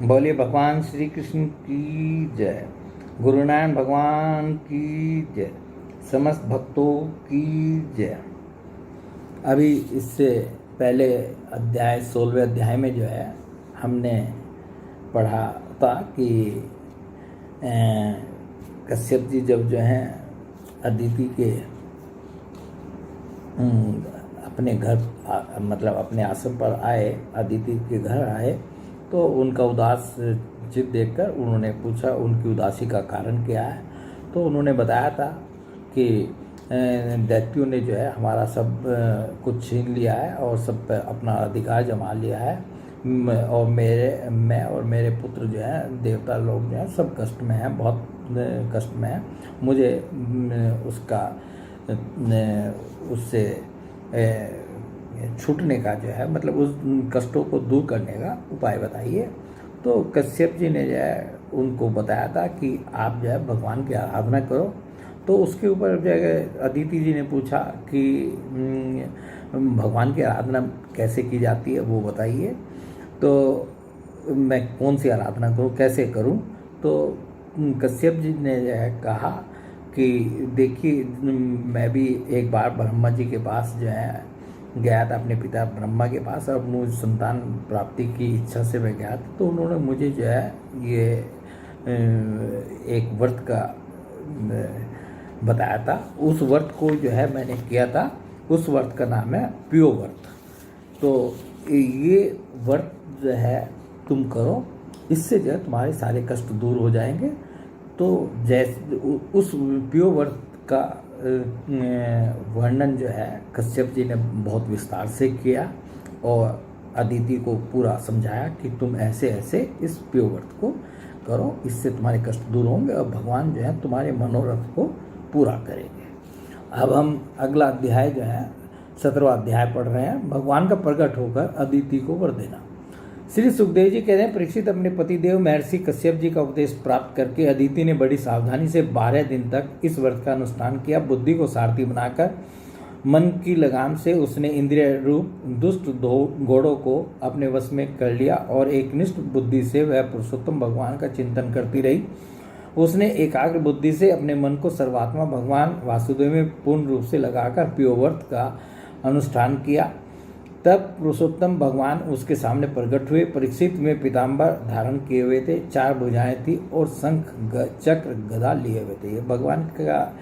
बोलिए भगवान श्री कृष्ण की जय। गुरु नानक भगवान की जय। समस्त भक्तों की जय। अभी इससे पहले अध्याय 16वें अध्याय में जो है हमने पढ़ा था कि कश्यप जी जब जो हैं अदिति के अपने घर मतलब अपने आश्रम पर आए, अदिति के घर आए, तो उनका उदास चित देखकर उन्होंने पूछा उनकी उदासी का कारण क्या है। तो उन्होंने बताया था कि दैत्यों ने जो है हमारा सब कुछ छीन लिया है और सब पे अपना अधिकार जमा लिया है, और मैं और मेरे पुत्र जो हैं देवता लोग जो हैं सब कष्ट में हैं, बहुत कष्ट में हैं। मुझे उससे छूटने का जो है मतलब उस कष्टों को दूर करने का उपाय बताइए। तो कश्यप जी ने जो है उनको बताया था कि आप जो है भगवान की आराधना करो। तो उसके ऊपर जो है अदिति जी ने पूछा कि भगवान की आराधना कैसे की जाती है वो बताइए, तो मैं कौन सी आराधना करूं, कैसे करूं। तो कश्यप जी ने जो है कहा कि देखिए, मैं भी एक बार ब्रह्मा जी के पास जो है गया था, अपने पिता ब्रह्मा के पास, और मुझे संतान प्राप्ति की इच्छा से मैं गया था। तो उन्होंने मुझे जो है ये एक व्रत का बताया था। उस व्रत को जो है मैंने किया था। उस व्रत का नाम है प्यो व्रत। तो ये व्रत जो है तुम करो, इससे जो है तुम्हारे सारे कष्ट दूर हो जाएंगे। तो जैसे उस प्यो व्रत का वर्णन जो है कश्यप जी ने बहुत विस्तार से किया और अदिति को पूरा समझाया कि तुम ऐसे ऐसे इस प्यो व्रत को करो, इससे तुम्हारे कष्ट दूर होंगे और भगवान जो है तुम्हारे मनोरथ को पूरा करेंगे। अब हम अगला अध्याय जो है 17वां अध्याय पढ़ रहे हैं। भगवान का प्रकट होकर अदिति को वर देना। श्री सुखदेव जी कहते हैं, परीक्षित अपने पतिदेव महर्षि कश्यप जी का उपदेश प्राप्त करके अदिति ने बड़ी सावधानी से 12 दिन तक इस व्रत का अनुष्ठान किया। बुद्धि को सारथी बनाकर मन की लगाम से उसने इंद्रिय रूप दुष्ट घोड़ों को अपने वश में कर लिया और एकनिष्ठ बुद्धि से वह पुरुषोत्तम भगवान का चिंतन करती रही। उसने एकाग्र बुद्धि से अपने मन को सर्वात्मा भगवान वासुदेव में पूर्ण रूप से लगाकर प्यो व्रत का अनुष्ठान किया। तब पुरुषोत्तम भगवान उसके सामने प्रकट हुए। परीक्षित में पीताम्बर धारण किए हुए थे, 4 भुजाएं थी और शंख चक्र गदा लिए हुए थे। ये भगवान का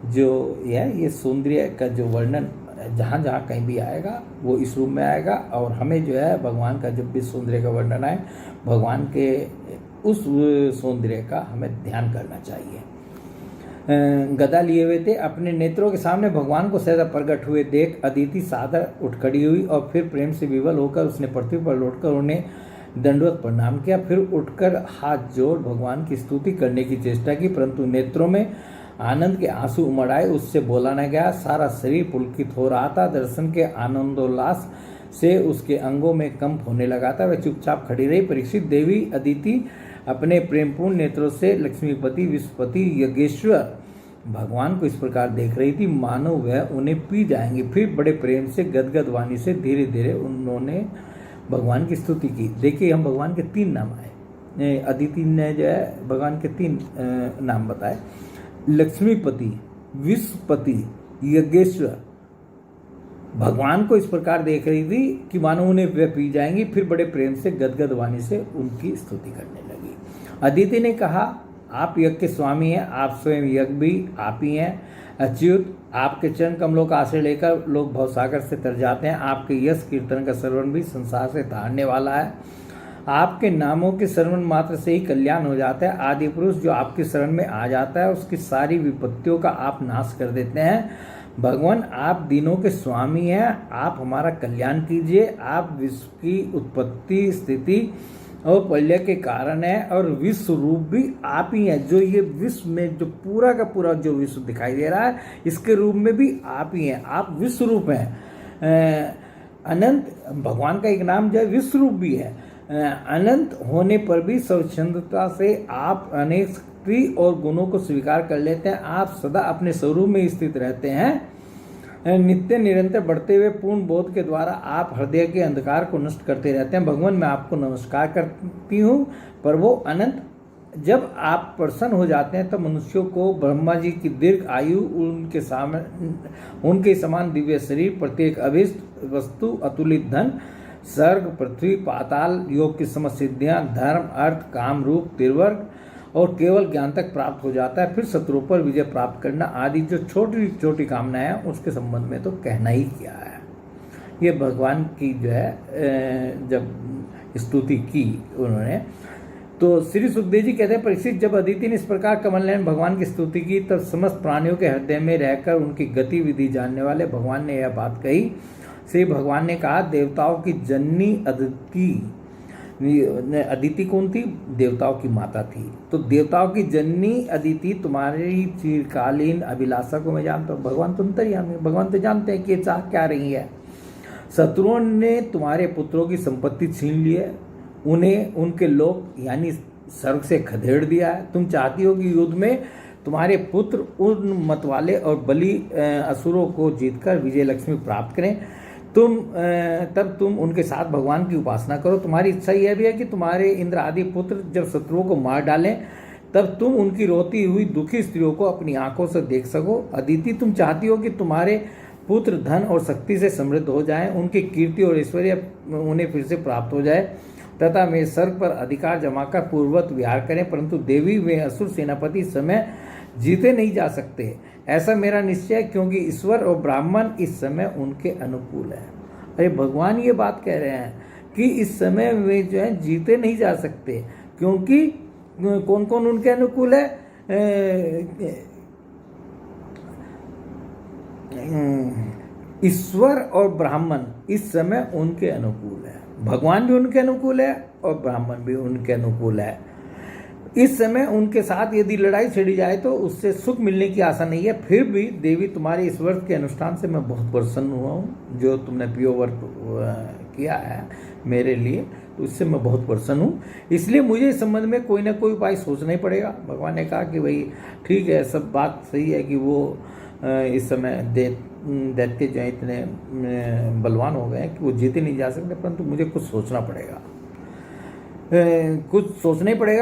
जो ये सौंदर्य का जो वर्णन जहाँ जहाँ कहीं भी आएगा वो इस रूप में आएगा। और हमें जो है भगवान का जब भी सौंदर्य का वर्णन आए, भगवान के उस सौंदर्य का हमें ध्यान करना चाहिए। गदा लिए हुए थे। अपने नेत्रों के सामने भगवान को सहसा प्रकट हुए देख अदिति सादर उठ खड़ी हुई और फिर प्रेम से विवल होकर उसने पृथ्वी पर लौटकर उन्हें दंडवत प्रणाम किया। फिर उठकर हाथ जोड़ भगवान की स्तुति करने की चेष्टा की, परंतु नेत्रों में आनंद के आंसू उमड़ आए। उससे बोला न गया। सारा शरीर पुलकित हो रहा था। दर्शन के आनंदोल्लास से उसके अंगों में कंप होने लगा था। वह चुपचाप खड़ी रही। परीक्षित देवी अदिति अपने प्रेमपूर्ण नेत्रों से लक्ष्मीपति विश्वपति यज्ञेश्वर भगवान को इस प्रकार देख रही थी मानो वह उन्हें पी जाएंगे। फिर बड़े प्रेम से गदगद वाणी से धीरे धीरे उन्होंने भगवान की स्तुति की। देखिए, हम भगवान के 3 नाम आए। अदिति ने जो है भगवान के 3 नाम बताए, लक्ष्मीपति, विश्वपति, यज्ञेश्वर। भगवान को इस प्रकार देख रही थी कि मानो उन्हें वे पी जाएंगी। फिर बड़े प्रेम से गदगद वाणी से उनकी स्तुति करने लगी। अदिति ने कहा, आप यज्ञ के स्वामी हैं, आप स्वयं यज्ञ भी आप ही हैं। अच्युत, आपके चरण कमलों का आश्रय लेकर लोग भवसागर से तर जाते हैं। आपके यश कीर्तन का श्रवण भी संसार से तारने वाला है। आपके नामों के श्रवण मात्र से ही कल्याण हो जाता है। आदि पुरुष जो आपके शरण में आ जाता है उसकी सारी विपत्तियों का आप नाश कर देते हैं। भगवान, आप दीनों के स्वामी हैं, आप हमारा कल्याण कीजिए। आप विश्व की उत्पत्ति, स्थिति और प्रलय के कारण है और विश्व रूप भी आप ही हैं। जो ये विश्व में जो पूरा का पूरा जो विश्व दिखाई दे रहा है, इसके रूप में भी आप ही हैं। आप विश्व रूप हैं। अनंत भगवान का एक नाम जो है विश्व रूप भी है। अनंत होने पर भी स्वच्छंदता से आप अनेक शक्ति और गुणों को स्वीकार कर लेते हैं। आप सदा अपने स्वरूप में स्थित रहते हैं। नित्य निरंतर बढ़ते हुए पूर्ण बोध के द्वारा आप हृदय के अंधकार को नष्ट करते रहते हैं। भगवान मैं आपको नमस्कार करती हूँ, पर वो अनंत जब आप प्रसन्न हो जाते हैं तब मनुष्यों को ब्रह्मा जी की दीर्घ आयु, उनके समान दिव्य शरीर, प्रत्येक अभिष्ट वस्तु, अतुलित धन, स्वर्ग पृथ्वी पाताल योग की समस्त सिद्धियाँ, धर्म अर्थ काम रूप त्रिवर्ग और केवल ज्ञान तक प्राप्त हो जाता है। फिर शत्रुओं पर विजय प्राप्त करना आदि जो छोटी छोटी कामनाएं हैं उसके संबंध में तो कहना ही क्या है। ये भगवान की जो है जब स्तुति की उन्होंने, तो श्री सुखदेव जी कहते हैं, परीक्षित जब अदिति ने इस प्रकार कमल नयन भगवान की स्तुति की तब समस्त प्राणियों के हृदय में रहकर उनकी गतिविधि जानने वाले भगवान ने यह बात कही। श्री भगवान ने कहा, देवताओं की जननी अदिति कौन थी? देवताओं की माता थी। तो देवताओं की जननी अदिति तुम्हारी चिरकालीन अभिलाषा को मैं जानता हूँ। भगवान तो अंतर्यामी, भगवान तो जानते हैं कि चाह क्या रही है। शत्रुओं ने तुम्हारे पुत्रों की संपत्ति छीन ली है, उन्हें उनके लोक यानी स्वर्ग से खदेड़ दिया है। तुम चाहती हो कि युद्ध में तुम्हारे पुत्र उन मतवाले और बलि असुरों को जीतकर विजय लक्ष्मी प्राप्त करें। तब तुम उनके साथ भगवान की उपासना करो। तुम्हारी इच्छा यह भी है कि तुम्हारे इंद्र आदि पुत्र जब शत्रुओं को मार डालें तब तुम उनकी रोती हुई दुखी स्त्रियों को अपनी आंखों से देख सको। अदिति तुम चाहती हो कि तुम्हारे पुत्र धन और शक्ति से समृद्ध हो जाएं, उनकी कीर्ति और ऐश्वर्य उन्हें फिर से प्राप्त हो जाए तथा वे स्वर्ग पर अधिकार जमाकर पूर्ववत विहार करें। परंतु देवी वे असुर सेनापति इस समय जीते नहीं जा सकते, ऐसा मेरा निश्चय है, क्योंकि ईश्वर और ब्राह्मण इस समय उनके अनुकूल है। अरे भगवान ये बात कह रहे हैं कि इस समय वे जो है जीते नहीं जा सकते, क्योंकि कौन कौन उनके अनुकूल है? ईश्वर और ब्राह्मण इस समय उनके अनुकूल है। भगवान भी उनके अनुकूल है और ब्राह्मण भी उनके अनुकूल है। इस समय उनके साथ यदि लड़ाई छिड़ी जाए तो उससे सुख मिलने की आशा नहीं है। फिर भी देवी तुम्हारे इस व्रत के अनुष्ठान से मैं बहुत प्रसन्न हुआ हूँ, जो तुमने प्रियो व्रत किया है मेरे लिए, तो इससे मैं बहुत प्रसन्न हूँ। इसलिए मुझे इस संबंध में कोई ना कोई उपाय सोचना ही पड़ेगा। भगवान ने कहा कि भाई ठीक है, सब बात सही है कि वो इस समय दैत्य जो इतने बलवान हो गए हैं कि वो जीते नहीं जा सकते, परंतु मुझे कुछ सोचना पड़ेगा,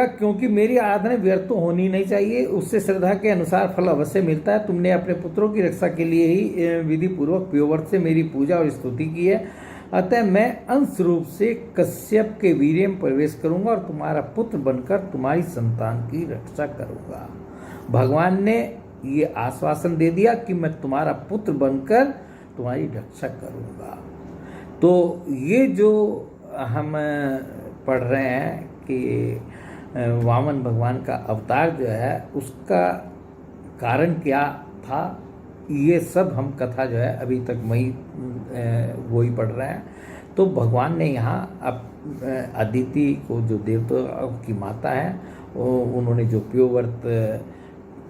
क्योंकि मेरी आराधना व्यर्थ तो होनी नहीं चाहिए, उससे श्रद्धा के अनुसार फल अवश्य मिलता है। तुमने अपने पुत्रों की रक्षा के लिए ही विधि पूर्वक प्रियोव्रत से मेरी पूजा और स्तुति की है, अतः मैं अंश रूप से कश्यप के वीर्य में प्रवेश करूंगा और तुम्हारा पुत्र बनकर तुम्हारी संतान की रक्षा करूंगा। भगवान ने ये आश्वासन दे दिया कि मैं तुम्हारा पुत्र बनकर तुम्हारी रक्षा करूंगा। तो ये जो हम पढ़ रहे हैं कि वामन भगवान का अवतार जो है उसका कारण क्या था, ये सब हम कथा जो है अभी तक वो ही पढ़ रहे हैं। तो भगवान ने यहाँ अब अदिति को, जो देवताओं की माता है, उन्होंने जो प्रियोव्रत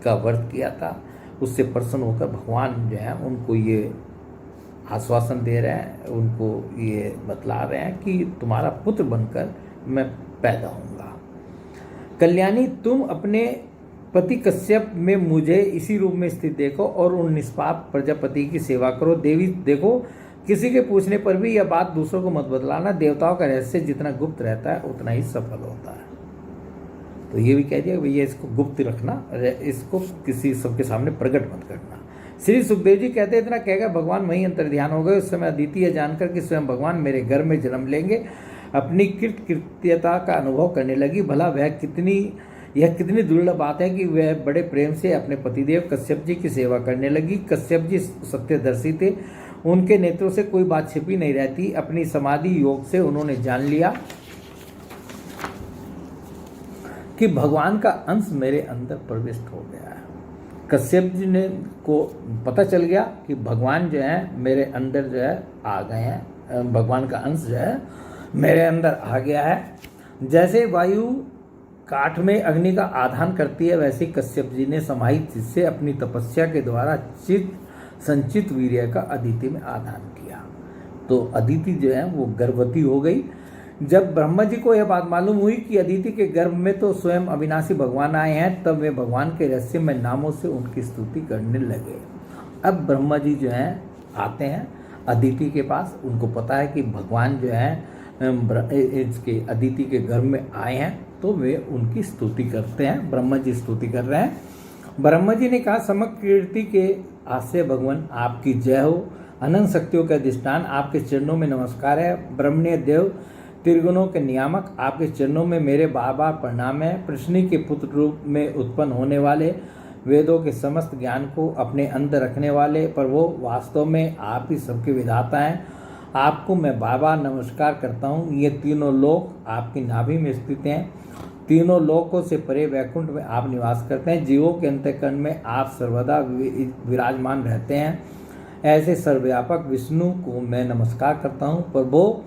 का व्रत किया था, उससे प्रसन्न होकर भगवान जो है उनको ये आश्वासन दे रहे हैं, उनको ये बतला रहे हैं कि तुम्हारा पुत्र बनकर मैं पैदा होऊंगा। कल्याणी, तुम अपने पति कश्यप में मुझे इसी रूप में स्थित देखो और उन निष्पाप प्रजापति की सेवा करो। देवी देखो, किसी के पूछने पर भी यह बात दूसरों को मत बतलाना। देवताओं का रहस्य जितना गुप्त रहता है उतना ही सफल होता है। तो ये भी कह दिया कि भैया इसको गुप्त रखना, इसको किसी सबके सामने प्रकट मत करना। श्री सुखदेव जी कहते इतना कहकर भगवान वहीं अंतर्ध्यान हो गए। उस समय अदिति यह जानकर कि स्वयं भगवान मेरे घर में जन्म लेंगे, अपनी कृत्यता का अनुभव करने लगी। भला यह कितनी दुर्लभ बात है कि वह बड़े प्रेम से अपने पतिदेव कश्यप जी की सेवा करने लगी। कश्यप जी सत्यदर्शी थे, उनके नेत्रों से कोई बात छिपी नहीं रहती। अपनी समाधि योग से उन्होंने जान लिया कि भगवान का अंश मेरे अंदर प्रविष्ट हो गया है। कश्यप जी ने को पता चल गया कि भगवान जो है मेरे अंदर जो है आ गए हैं, भगवान का अंश जो है मेरे अंदर आ गया है। जैसे वायु काठ में अग्नि का आधान करती है, वैसे कश्यप जी ने समाहित चित्त से अपनी तपस्या के द्वारा संचित वीर्य का अदिति में आधान किया। तो अदिति जो है वो गर्भवती हो गई। जब ब्रह्मा जी को यह बात मालूम हुई कि अदिति के गर्भ में तो स्वयं अविनाशी भगवान आए हैं, तब वे भगवान के रहस्यमय नामों से उनकी स्तुति करने लगे। अब ब्रह्मा जी जो हैं आते हैं अदिति के पास। उनको पता है कि भगवान जो है इसके अदिति के घर में आए हैं, तो वे उनकी स्तुति करते हैं। ब्रह्मा जी स्तुति कर रहे हैं। ब्रह्मा जी ने कहा, समग्र कीर्ति के आश्रय भगवान आपकी जय हो। अनंत शक्तियों के अधिष्ठान आपके चरणों में नमस्कार है। ब्रह्मण्य देव त्रिगुणों के नियामक आपके चरणों में मेरे बार बार प्रणाम है। प्रश्नि के पुत्र रूप में उत्पन्न होने वाले, वेदों के समस्त ज्ञान को अपने अंदर रखने वाले प्रभु, वास्तव में आप ही सबके विधाता हैं। आपको मैं बार बार नमस्कार करता हूँ। ये तीनों लोक आपकी नाभि में स्थित हैं। तीनों लोकों से परे वैकुंठ में आप निवास करते हैं। जीवों के अंतःकरण में आप सर्वदा विराजमान रहते हैं। ऐसे सर्वव्यापक विष्णु को मैं नमस्कार करता हूँ। प्रभु,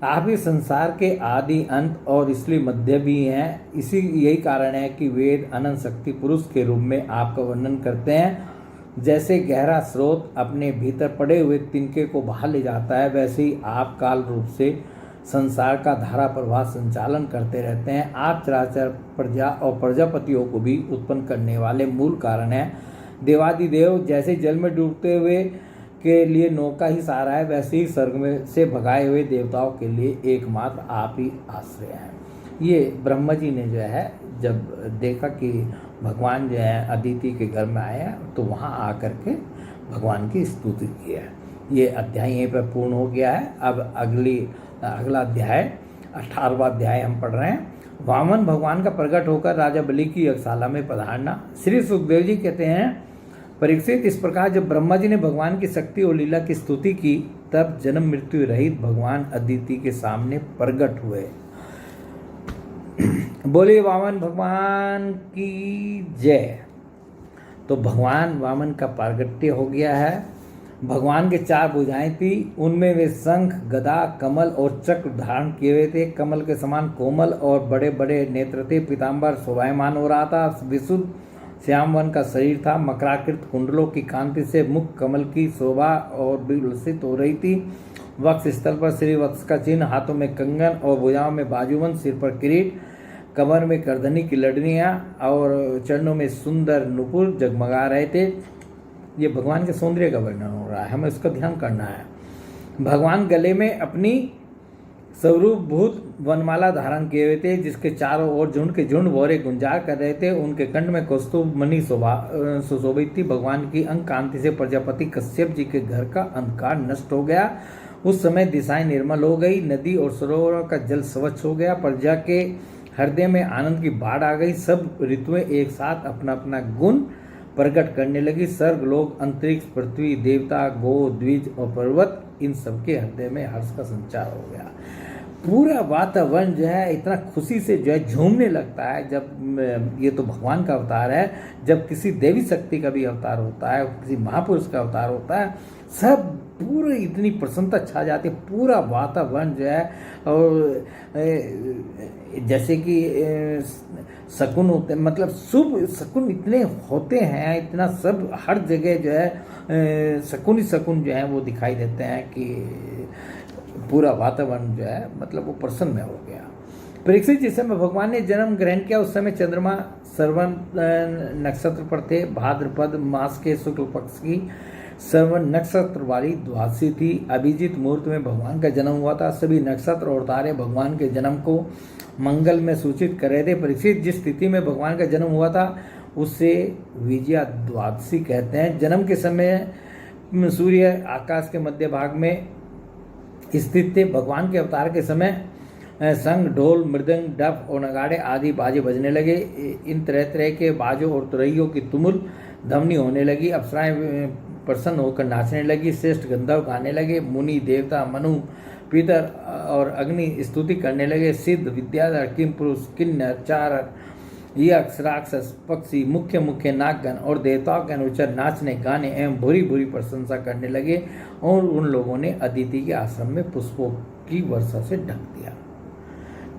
आप ही संसार के आदि अंत और इसलिए मध्य भी हैं। यही कारण है कि वेद अनंत शक्ति पुरुष के रूप में आपका वर्णन करते हैं। जैसे गहरा स्रोत अपने भीतर पड़े हुए तिनके को बाहर ले जाता है, वैसे ही आप काल रूप से संसार का धारा प्रवाह संचालन करते रहते हैं। आप चराचर प्रजा और प्रजापतियों को भी उत्पन्न करने वाले मूल कारण हैं। देवादिदेव जैसे जल में डूबते हुए के लिए नौका ही सहारा है, वैसे ही स्वर्ग में से भगाए हुए देवताओं के लिए एकमात्र आप ही आश्रय हैं। ये ब्रह्मा जी ने जो है जब देखा कि भगवान जो है अदिति के घर में आए हैं, तो वहाँ आकर के भगवान की स्तुति की है। ये अध्याय यहीं पर पूर्ण हो गया है। अब अगला अध्याय 18वां अध्याय हम पढ़ रहे हैं। वामन भगवान का प्रकट होकर राजा बलि की यज्ञशाला में पधारना। श्री सुखदेव जी कहते हैं, परीक्षित, इस प्रकार जब ब्रह्मा जी ने भगवान की शक्ति और लीला की स्तुति की, तब जन्म मृत्यु रहित भगवान अदिति के सामने प्रकट हुए। बोले वामन भगवान की जय। तो भगवान वामन का प्रागट्य हो गया है। भगवान के 4 भुजाएं थी, उनमें वे शंख, गदा, कमल और चक्र धारण किए हुए थे। कमल के समान कोमल और बड़े बड़े नेत्र थे। पीताम्बर शोभायमान हो रहा था। विशुद्ध श्याम वन का शरीर था। मकराकृत कुंडलों की कांति से मुख कमल की शोभा और विलसित हो रही थी। वक्ष स्थल पर श्रीवत्स का चिन्ह, हाथों में कंगन और भुजाओं में बाजूबंद, सिर पर किरीट, कमर में करधनी की लड़नियाँ और चरणों में सुंदर नुपुर जगमगा रहे थे। ये भगवान के सौंदर्य का वर्णन हो रहा है, हमें इसका ध्यान करना है। भगवान गले में अपनी स्वरूपभूत वनमाला धारण किए हुए थे, जिसके चारों ओर झुंड के झुंड भौरे गुंजार कर रहे थे। उनके कंठ में कौस्तुभ मणि सुशोभित थी। भगवान की अंग कांति से प्रजापति कश्यप जी के घर का अंधकार नष्ट हो गया। उस समय दिशाएं निर्मल हो गई। नदी और सरोवरों का जल स्वच्छ हो गया। प्रजा के हृदय में आनंद की बाढ़ आ गई। सब ऋतुएं एक साथ अपना अपना गुण प्रकट करने लगी। स्वर्ग, लोक, अंतरिक्ष, पृथ्वी, देवता, गो, द्विज और पर्वत, इन सबके हृदय में हर्ष का संचार हो गया। पूरा वातावरण जो है इतना खुशी से जो है झूमने लगता है। जब ये तो भगवान का अवतार है, जब किसी देवी शक्ति का भी अवतार होता है, किसी महापुरुष का अवतार होता है, सब पूरी इतनी प्रसन्नता छा जाती है। पूरा वातावरण जो है, और जैसे कि शकुन होते, मतलब शुभ शकुन इतने होते हैं, इतना सब हर जगह जो है शकुन ही शकुन जो है वो दिखाई देते हैं कि पूरा वातावरण जो है मतलब वो प्रसन्न हो गया। परीक्षित, जिस समय भगवान ने जन्म ग्रहण किया, उस समय चंद्रमा श्रवण नक्षत्र पर थे। भाद्रपद मास के शुक्ल पक्ष की श्रवण नक्षत्र वाली द्वादशी थी। अभिजीत मुहूर्त में भगवान का जन्म हुआ था। सभी नक्षत्र और तारे भगवान के जन्म को मंगल में सूचित कर रहे थे। परीक्षित, जिस तिथि में भगवान का जन्म हुआ था उसे विजया द्वादशी कहते हैं। जन्म के समय सूर्य आकाश के मध्य भाग में स्थित थे। भगवान के अवतार के समय संग, ढोल, मृदंग, डफ और नगाड़े आदि बाजे बजने लगे। इन तरह तरह के बाजों और तुरैयों की तुमुल ध्वनि होने लगी। अप्सराएं प्रसन्न होकर नाचने लगी। श्रेष्ठ गंधर्व गाने लगे। मुनि, देवता, मनु, पितर और अग्नि स्तुति करने लगे। सिद्ध, विद्याधर, किम पुरुष, किन्नर, चारक, यक्ष, राक्षस, पक्षी, मुख्य मुख्य नागगण और देवताओं के अनुचर नाचने, गाने एवं भूरी भूरी प्रशंसा करने लगे। और उन लोगों ने अदिति के आश्रम में पुष्पों की वर्षा से ढक दिया।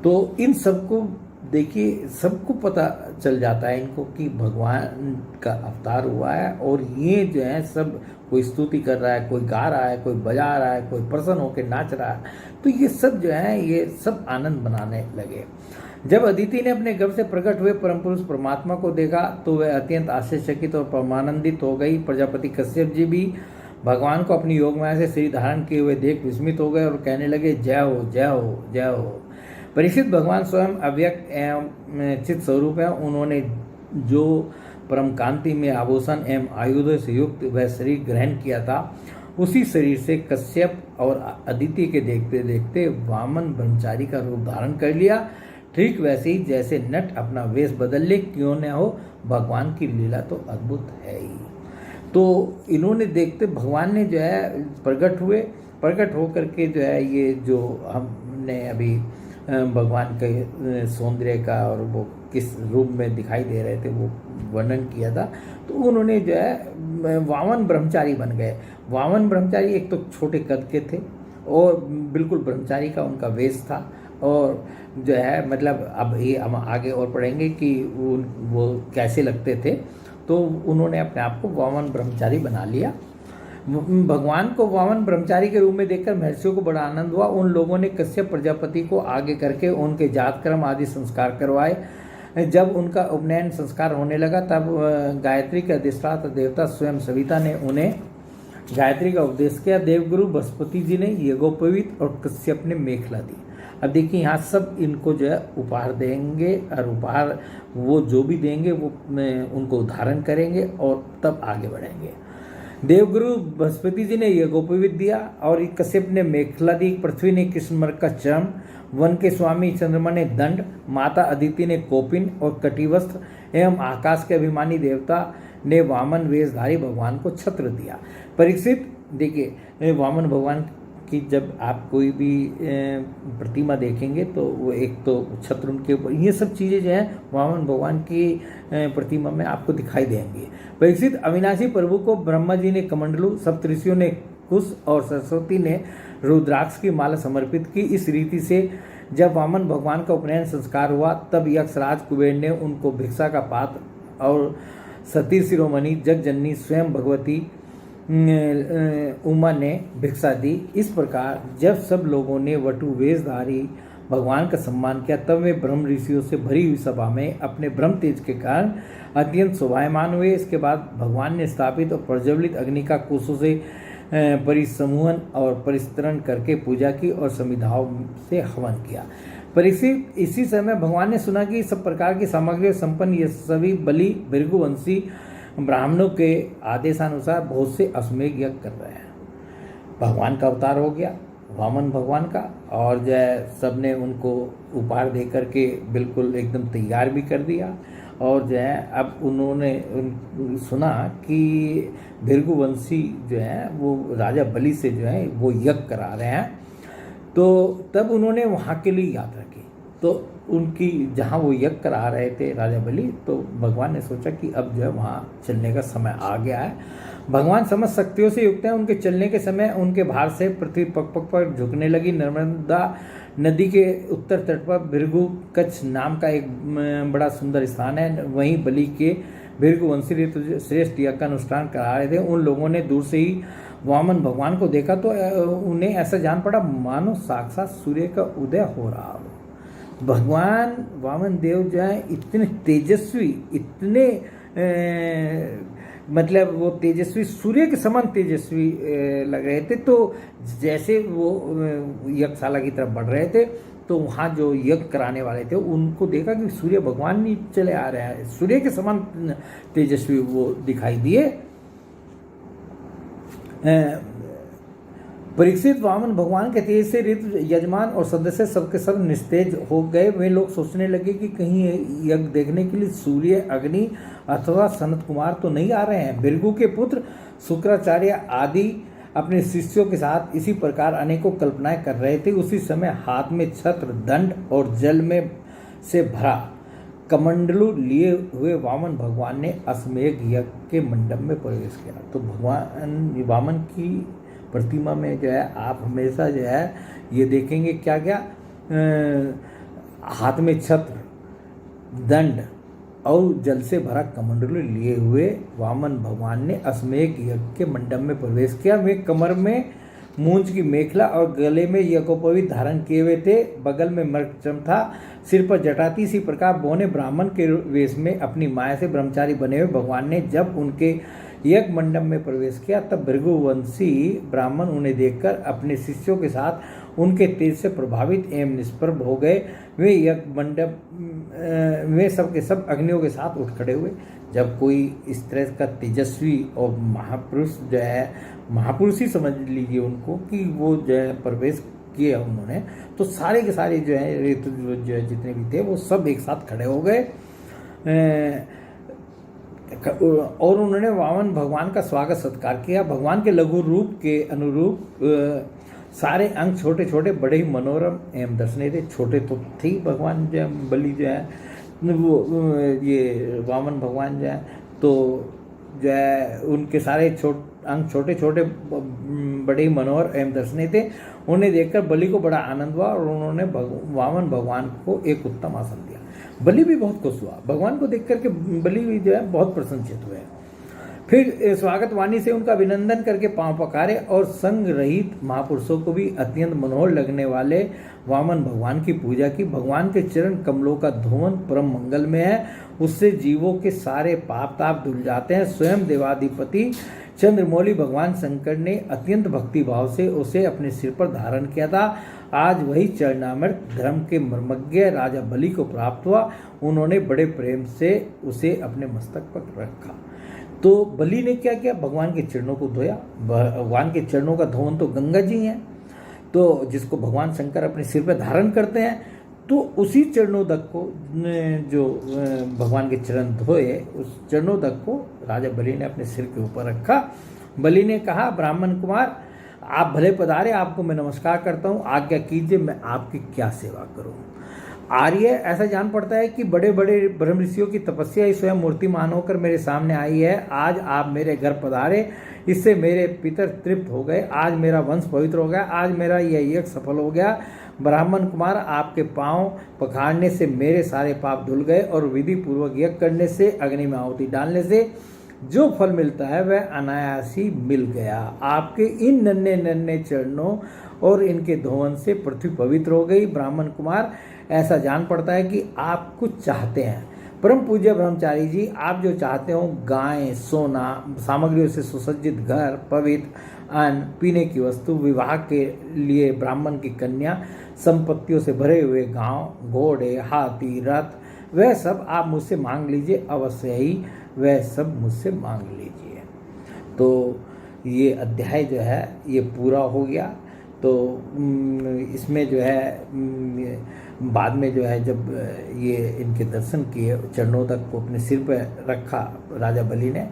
तो इन सबको देखिए, सबको पता चल जाता है इनको कि भगवान का अवतार हुआ है। और ये जो है सब, कोई स्तुति कर रहा है, कोई गा रहा है, कोई बजा रहा है, कोई प्रसन्न होकर नाच रहा है। तो ये सब जो है ये सब आनंद मनाने लगे। जब अदिति ने अपने गर्भ से प्रकट हुए परम पुरुष परमात्मा को देखा तो वह अत्यंत आश्चर्यचकित और परमानंदित हो गई। प्रजापति कश्यप जी भी भगवान को अपनी योग माया से शरीर धारण किए हुए देख विस्मित हो गए और कहने लगे, जय हो जय हो जय हो। परीक्षित, भगवान स्वयं अव्यक्त एवं चित स्वरूप है। उन्होंने जो परम कांति में आभूषण एवं आयुधों से युक्त वह शरीर ग्रहण किया था, उसी शरीर से कश्यप और अदिति के देखते देखते वामन ब्रह्मचारी का रूप धारण कर लिया। ठीक वैसे ही जैसे नट अपना वेश बदल ले, क्यों न हो, भगवान की लीला तो अद्भुत है ही। तो इन्होंने देखते भगवान ने जो है प्रकट होकर के जो है ये जो हमने अभी भगवान के सौंदर्य का और वो किस रूप में दिखाई दे रहे थे वो वर्णन किया था। तो उन्होंने जो है वामन ब्रह्मचारी बन गए। वामन ब्रह्मचारी एक तो छोटे कद के थे और बिल्कुल ब्रह्मचारी का उनका वेश था। और जो है मतलब अब ये हम आगे और पढ़ेंगे कि वो कैसे लगते थे। तो उन्होंने अपने आप को वामन ब्रह्मचारी बना लिया। भगवान को वामन ब्रह्मचारी के रूप में देखकर महर्षियों को बड़ा आनंद हुआ। उन लोगों ने कश्यप प्रजापति को आगे करके उनके जातकर्म आदि संस्कार करवाए। जब उनका उपनयन संस्कार होने लगा तब गायत्री के अधिष्ठाता देवता स्वयं सविता ने उन्हें गायत्री का उपदेश किया। देवगुरु बृहस्पति जी ने यज्ञोपवीत और कश्यप ने मेखला दी। अब देखिए यहाँ सब इनको जो है उपहार देंगे और उपहार वो जो भी देंगे वो उनको धारण करेंगे और तब आगे बढ़ेंगे। देवगुरु बृहस्पति जी ने यज्ञोपवीत दिया और कश्यप ने मेखला दी। पृथ्वी ने कृष्णमर्ग का चर्म, वन के स्वामी चंद्रमा ने दंड, माता अदिति ने कोपिन और कटिवस्त्र एवं आकाश के अभिमानी देवता ने वामन वेशधारी भगवान को छत्र दिया। परीक्षित, देखिए वामन भगवान कि जब आप कोई भी प्रतिमा देखेंगे तो वो एक तो छत्र उनके ऊपर, ये सब चीज़ें जो हैं वामन भगवान की प्रतिमा में आपको दिखाई देंगी। परीक्षित, अविनाशी प्रभु को ब्रह्मा जी ने कमंडलू, सप्तऋषियों ने कुश और सरस्वती ने रुद्राक्ष की माला समर्पित की। इस रीति से जब वामन भगवान का उपनयन संस्कार हुआ तब यक्षराज कुबेर ने उनको भिक्षा का पात्र और सती शिरोमणि जगजननी स्वयं भगवती उमा ने भिक्षा दी। इस प्रकार जब सब लोगों ने वटु वेशधारी भगवान का सम्मान किया तब वे ब्रह्म ऋषियों से भरी हुई सभा में अपने ब्रह्म तेज के कारण अत्यंत शोभायमान हुए। इसके बाद भगवान ने स्थापित और प्रज्वलित अग्नि का कोसों से परिसमूहन और परिस्तरण करके पूजा की और समिधाओं से हवन किया। परीक्षित, इसी समय भगवान ने सुना कि सब प्रकार की सामग्री संपन्न ये सभी बलि भृगुवंशी ब्राह्मणों के आदेशानुसार बहुत से अश्वमेध यज्ञ कर रहे हैं। भगवान का अवतार हो गया वामन भगवान का, और जो है सब ने उनको उपहार दे करके बिल्कुल एकदम तैयार भी कर दिया। और जो है अब उन्होंने सुना कि भृगुवंशी जो है वो राजा बलि से जो है वो यज्ञ करा रहे हैं। तो तब उन्होंने वहाँ के लिए यात्रा की। तो उनकी जहाँ वो यज्ञ करा रहे थे राजा बलि, तो भगवान ने सोचा कि अब जो है वहाँ चलने का समय आ गया है। भगवान समस्त शक्तियों से युक्त हैं। उनके चलने के समय उनके भार से पृथ्वी पग पग पर झुकने लगी। नर्मदा नदी के उत्तर तट पर भृगु कच्छ नाम का एक बड़ा सुंदर स्थान है। वहीं बलि के भृगुवंशी श्रेष्ठ यज्ञ का अनुष्ठान करा रहे थे। उन लोगों ने दूर से ही वामन भगवान को देखा तो उन्हें ऐसा जान पड़ा मानो साक्षात सूर्य का उदय हो रहा हो। भगवान वामन देव जो है इतने तेजस्वी, इतने मतलब वो तेजस्वी, सूर्य के समान तेजस्वी लग रहे थे। तो जैसे वो यज्ञशाला की तरफ बढ़ रहे थे तो वहाँ जो यज्ञ कराने वाले थे उनको देखा कि सूर्य भगवान ही चले आ रहे हैं, सूर्य के समान तेजस्वी वो दिखाई दिए। परीक्षित, वामन भगवान के तेज से ऋतु यजमान और सदस्य सबके सब निस्तेज हो गए। वे लोग सोचने लगे कि कहीं यज्ञ देखने के लिए सूर्य, अग्नि अथवा सनत कुमार तो नहीं आ रहे हैं। भृगु के पुत्र शुक्राचार्य आदि अपने शिष्यों के साथ इसी प्रकार अनेकों कल्पनाएं कर रहे थे। उसी समय हाथ में छत्र, दंड और जल में से भरा कमंडलू लिए हुए वामन भगवान ने अश्वमेध यज्ञ के मंडप में प्रवेश किया। तो भगवान वामन की प्रतिमा में जो है आप हमेशा जो है ये देखेंगे क्या क्या, हाथ में छत्र, दंड और जल से भरा कमंडलू लिए हुए वामन भगवान ने अश्वमेध यज्ञ के मंडप में प्रवेश किया। वे कमर में मूंज की मेखला और गले में यज्ञोपवीत धारण किए हुए थे। बगल में मृगचम था, सिर पर जटा थी। इसी प्रकार बौने ब्राह्मण के वेश में अपनी माया से ब्रह्मचारी बने हुए भगवान ने जब उनके यज्ञ मंडप में प्रवेश किया, तब भृगुवंशी ब्राह्मण उन्हें देखकर अपने शिष्यों के साथ उनके तेज से प्रभावित एवं निष्प्रभ हो गए। वे यज्ञ मंडप वे सब के सब अग्नियों के साथ उठ खड़े हुए। जब कोई इस तरह का तेजस्वी और महापुरुष जो है, महापुरुष ही समझ लीजिए उनको, कि वो जो है प्रवेश किया उन्होंने, तो सारे के सारे जो है ऋतु जो है जितने भी थे वो सब एक साथ खड़े हो गए और उन्होंने वामन भगवान का स्वागत सत्कार किया। भगवान के लघु रूप के अनुरूप सारे अंग छोटे छोटे बड़े ही मनोरम एवं दर्शनीय थे। छोटे तो थे भगवान जो है, बलि जो है वो ये वामन भगवान जो है, तो जो है उनके सारे अंग छोटे छोटे बड़े ही मनोहर एवं दर्शनीय थे। उन्हें देखकर बलि को बड़ा आनंद हुआ और उन्होंने वामन भगवान को एक उत्तम आसन दिया। बलि भी बहुत खुश हुआ, भगवान को देख करके बलि भी जो है बहुत प्रसन्नचित हुए। फिर स्वागत वाणी से उनका अभिनंदन करके पांव पखारे और संग रहित महापुरुषों को भी अत्यंत मनोहर लगने वाले वामन भगवान की पूजा की। भगवान के चरण कमलों का धोवन परम मंगल में है, उससे जीवों के सारे पाप ताप धुल जाते हैं। स्वयं देवाधिपति चंद्रमौली भगवान शंकर ने अत्यंत भक्ति भाव से उसे अपने सिर पर धारण किया था। आज वही चरणामृत धर्म के मर्मज्ञ राजा बलि को प्राप्त हुआ। उन्होंने बड़े प्रेम से उसे अपने मस्तक पर रखा। तो बलि ने क्या किया, भगवान के चरणों को धोया। भगवान के चरणों का धोवन तो गंगा जी हैं, तो जिसको भगवान शंकर अपने सिर पर धारण करते हैं, तो उसी चरणोदक को जो भगवान के चरण धोए, उस चरणोदक को राजा बलि ने अपने सिर के ऊपर रखा। बलि ने कहा, ब्राह्मण कुमार आप भले पधारे, आपको मैं नमस्कार करता हूँ, आज्ञा कीजिए मैं आपकी क्या सेवा करूँ। आर्य, ऐसा जान पड़ता है कि बड़े बड़े ब्रह्म ऋषियों की तपस्या ही स्वयं मूर्तिमान होकर मेरे सामने आई है। आज आप मेरे घर पधारे, इससे मेरे पितर तृप्त हो गए। आज मेरा वंश पवित्र हो गया, आज मेरा यह यज्ञ सफल हो गया। ब्राह्मण कुमार, आपके पांव पखारने से मेरे सारे पाप धुल गए और विधि पूर्वक यज्ञ करने से, अग्नि में आहुति डालने से जो फल मिलता है वह अनायास ही मिल गया। आपके इन नन्हे नन्हे चरणों और इनके धोवन से पृथ्वी पवित्र हो गई। ब्राह्मण कुमार, ऐसा जान पड़ता है कि आप कुछ चाहते हैं। परम पूज्य ब्रह्मचारी जी, आप जो चाहते हो, गाय, सोना, सामग्रियों से सुसज्जित घर, पवित्र अन्न, पीने की वस्तु, विवाह के लिए ब्राह्मण की कन्या, संपत्तियों से भरे हुए गांव, घोड़े, हाथी, रथ, वह सब आप मुझसे मांग लीजिए, अवश्य ही वह सब मुझसे मांग लीजिए। तो ये अध्याय जो है ये पूरा हो गया। तो इसमें जो है बाद में जो है जब ये इनके दर्शन किए, चरणोदक को अपने सिर पर रखा राजा बलि ने,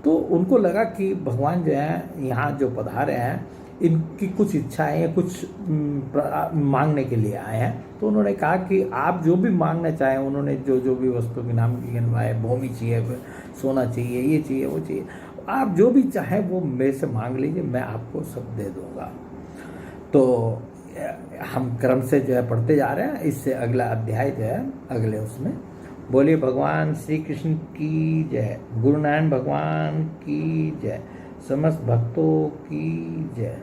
तो उनको लगा कि भगवान जो है यहाँ जो पधारे हैं, इनकी कुछ इच्छाएं या कुछ मांगने के लिए आए हैं। तो उन्होंने कहा कि आप जो भी मांगना चाहें, उन्होंने जो जो भी वस्तु के नाम गिनवाए, भूमि चाहिए, सोना चाहिए, ये चाहिए, वो चाहिए, आप जो भी चाहें वो मेरे से मांग लीजिए, मैं आपको सब दे दूँगा। तो हम क्रम से जो है पढ़ते जा रहे हैं, इससे अगला अध्याय जो है अगले उसमें। बोलिए भगवान श्री कृष्ण की जय, गुरु नारायण भगवान की जय, समस्त भक्तों की जय।